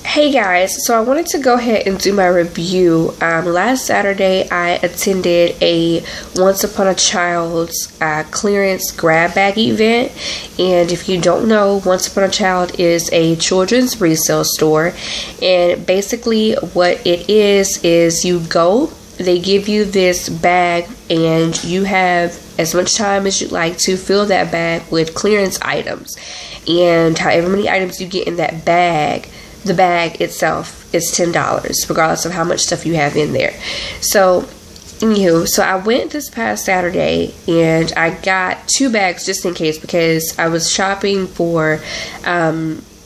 Hey guys, so I wanted to go ahead and do my review. Last Saturday I attended a Once Upon a Child's clearance grab bag event, and if you don't know, Once Upon a Child is a children's resale store, and basically what it is you go, they give you this bag and you have as much time as you'd like to fill that bag with clearance items, and however many items you get in that bag, the bag itself is $10 regardless of how much stuff you have in there. So I went this past Saturday and I got 2 bags just in case, because I was shopping for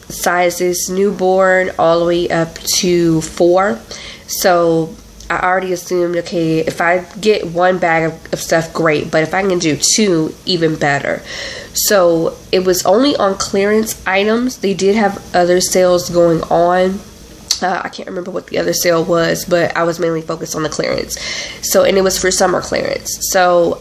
sizes newborn all the way up to 4. So I already assumed, okay, if I get 1 bag of stuff, great, but if I can do 2, even better. So it was only on clearance items. They did have other sales going on. I can't remember what the other sale was, but I was mainly focused on the clearance. So, and it was for summer clearance. So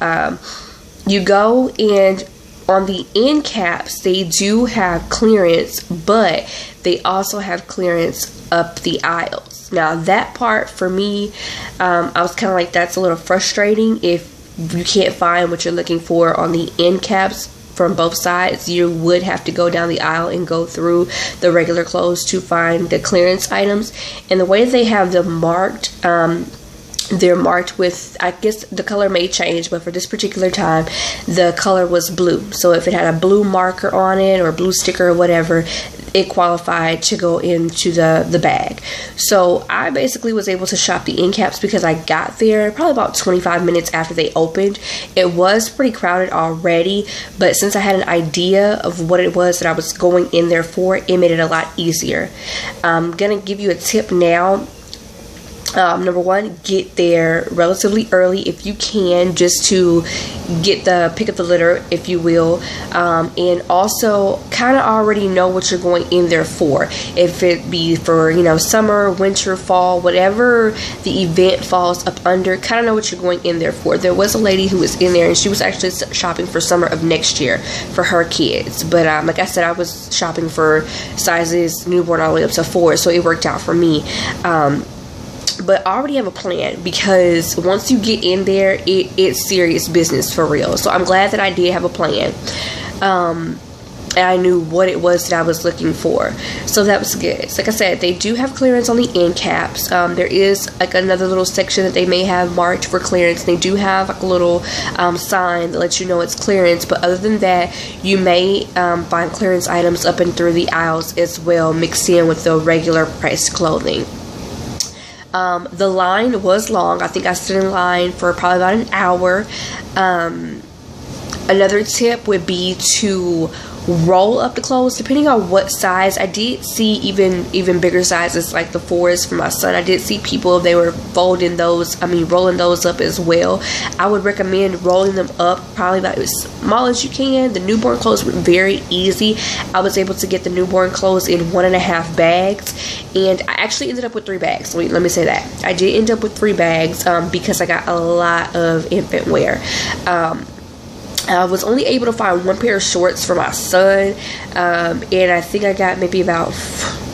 you go, and on the end caps, they do have clearance, but they also have clearance up the aisles. Now that part for me, I was kind of like, that's a little frustrating. If you can't find what you're looking for on the end caps from both sides, you would have to go down the aisle and go through the regular clothes to find the clearance items. And the way they have them marked, they're marked with, I guess the color may change, but for this particular time the color was blue. So if it had a blue marker on it or blue sticker or whatever, it qualified to go into the bag. So I basically was able to shop the end caps because I got there probably about 25 minutes after they opened. It was pretty crowded already, but since I had an idea of what it was that I was going in there for, it made it a lot easier. I'm gonna give you a tip now. Number 1, get there relatively early if you can, just to pick up the litter, if you will, and also kind of already know what you're going in there for. If it be for, summer, winter, fall, whatever the event falls up under, kind of know what you're going in there for. There was a lady who was in there and she was actually shopping for summer of next year for her kids, but like I said, I was shopping for sizes newborn all the way up to 4, so it worked out for me. But I already have a plan, because once you get in there, it's serious business for real. So I'm glad that I did have a plan. And I knew what it was that I was looking for. So that was good. So like I said, they do have clearance on the end caps. There is like another little section that they may have marked for clearance. They do have like a little sign that lets you know it's clearance. But other than that, you may find clearance items up and through the aisles as well, mixed in with the regular priced clothing. The line was long. I think I stood in line for probably about an hour. Another tip would be to roll up the clothes depending on what size. I did see even bigger sizes, like the 4s for my son. I did see people, they were rolling those up as well. I would recommend rolling them up probably about as small as you can. The newborn clothes were very easy. I was able to get the newborn clothes in 1.5 bags, and I actually ended up with 3 bags. Let me say that I did end up with 3 bags because I got a lot of infant wear. I was only able to find 1 pair of shorts for my son, and I think I got maybe about,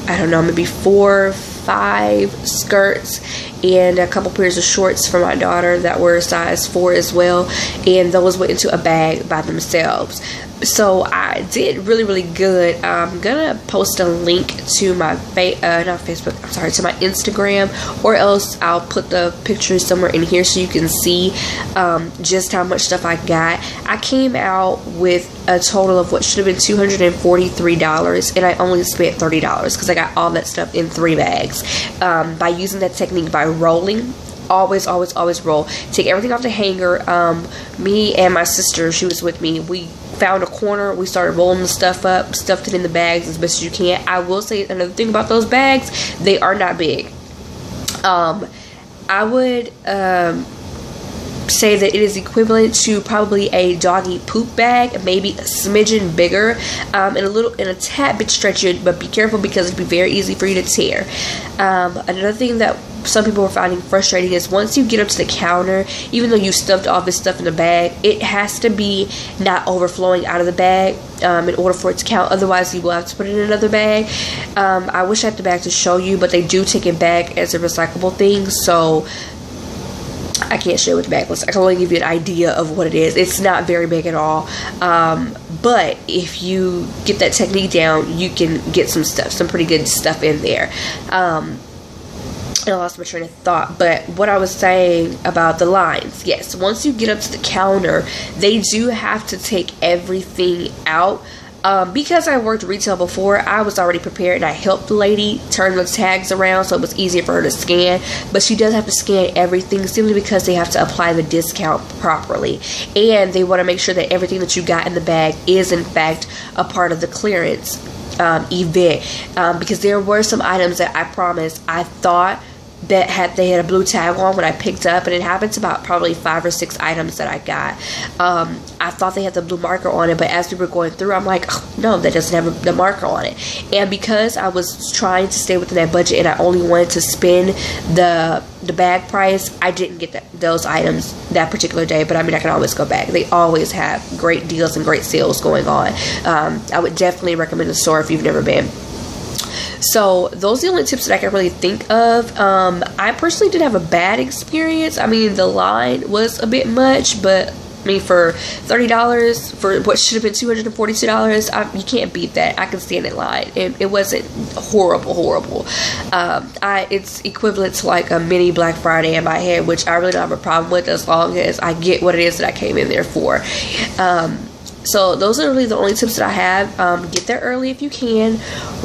maybe 4 or 5 skirts and a couple pairs of shorts for my daughter that were size 4 as well, and those went into a bag by themselves. So I did really good. I'm gonna post a link to my to my Instagram, or else I'll put the picture somewhere in here so you can see just how much stuff I got. I came out with a total of what should have been $243, and I only spent $30 because I got all that stuff in 3 bags by using that technique, by rolling. Always roll. Take everything off the hanger. Me and my sister, she was with me, we found a corner, we started rolling the stuff up, stuffed it in the bags as best as you can. I will say another thing about those bags, they are not big. I would say that it is equivalent to probably a doggy poop bag, maybe a smidgen bigger, and a tad bit stretchy, but be careful because it'd be very easy for you to tear. Another thing that some people are finding frustrating is once you get up to the counter, even though you stuffed all this stuff in the bag, it has to be not overflowing out of the bag in order for it to count. Otherwise, you will have to put it in another bag. I wish I had the bag to show you, but they do take it back as a recyclable thing, so I can't show you what the bag looks like. I can only give you an idea of what it is. It's not very big at all. But if you get that technique down, you can get some pretty good stuff in there. I lost my train of thought, but what I was saying about the lines, yes, once you get up to the counter, they do have to take everything out. Because I worked retail before, I was already prepared and I helped the lady turn the tags around so it was easier for her to scan, but she does have to scan everything simply because they have to apply the discount properly, and they want to make sure that everything that you got in the bag is in fact a part of the clearance event, because there were some items that I promise I thought that they had a blue tag on when I picked up, and it happened to about probably 5 or 6 items that I got. I thought they had the blue marker on it, but as we were going through, I'm like, oh, no, that doesn't have the marker on it. And because I was trying to stay within that budget and I only wanted to spend the bag price, I didn't get those items that particular day, but I mean, I can always go back. They always have great deals and great sales going on. I would definitely recommend the store if you've never been. So those are the only tips that I can really think of. I personally did have a bad experience. I mean, the line was a bit much, but I mean, for $30 for what should have been $242, you can't beat that. I can stand in line. It wasn't horrible. It's equivalent to like a mini Black Friday in my head, which I really don't have a problem with as long as I get what it is that I came in there for. So those are really the only tips that I have. Get there early if you can.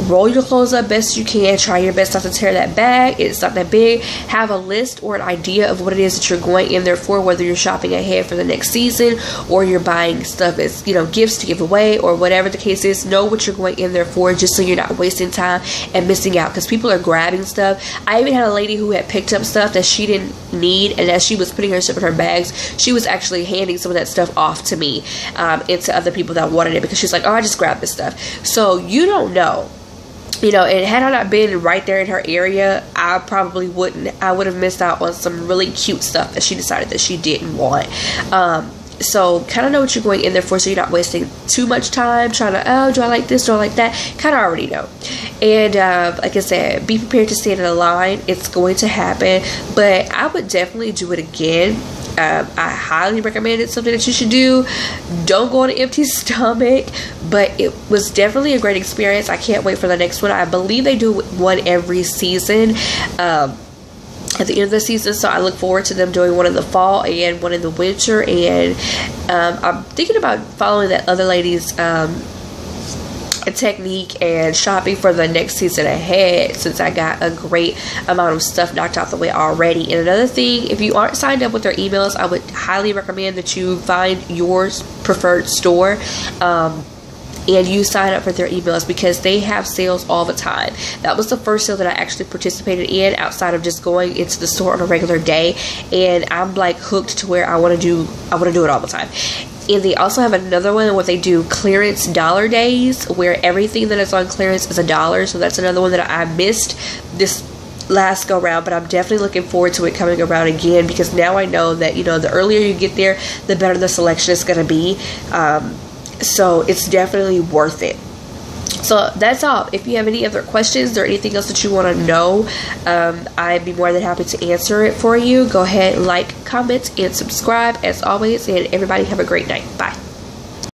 Roll your clothes up best you can. Try your best not to tear that bag. It's not that big. Have a list or an idea of what it is that you're going in there for, whether you're shopping ahead for the next season or you're buying stuff as, you know, gifts to give away or whatever the case is. Know what you're going in there for, just so you're not wasting time and missing out, because people are grabbing stuff. I even had a lady who had picked up stuff that she didn't need, and as she was putting her stuff in her bags, she was actually handing some of that stuff off to me and to other people that wanted it, because she's like, oh, I just grabbed this stuff. So you don't know, you know, and had I not been right there in her area, I probably wouldn't. I would have missed out on some really cute stuff that she decided that she didn't want. So kind of know what you're going in there for, so you're not wasting too much time trying to, oh, do I like this, do I like that? Kind of already know. And like I said, be prepared to stand in a line. It's going to happen, but I would definitely do it again. I highly recommend it. Something that you should do. Don't go on an empty stomach, but it was definitely a great experience. I can't wait for the next one. I believe they do one every season at the end of the season, so I look forward to them doing one in the fall and one in the winter. And I'm thinking about following that other lady's technique and shopping for the next season ahead, since I got a great amount of stuff knocked out the way already. And another thing, if you aren't signed up with their emails, I would highly recommend that you find your preferred store and you sign up for their emails, because they have sales all the time. That was the first sale that I actually participated in outside of just going into the store on a regular day, and I'm like hooked to where I want to do it all the time. And they also have another one where they do clearance dollar days, where everything that is on clearance is $1. So that's another one that I missed this last go round, but I'm definitely looking forward to it coming around again, because now I know that, you know, the earlier you get there, the better the selection is going to be. So it's definitely worth it. So that's all. If you have any other questions or anything else that you want to know, I'd be more than happy to answer it for you. Go ahead, like, comment, and subscribe as always. And everybody have a great night. Bye.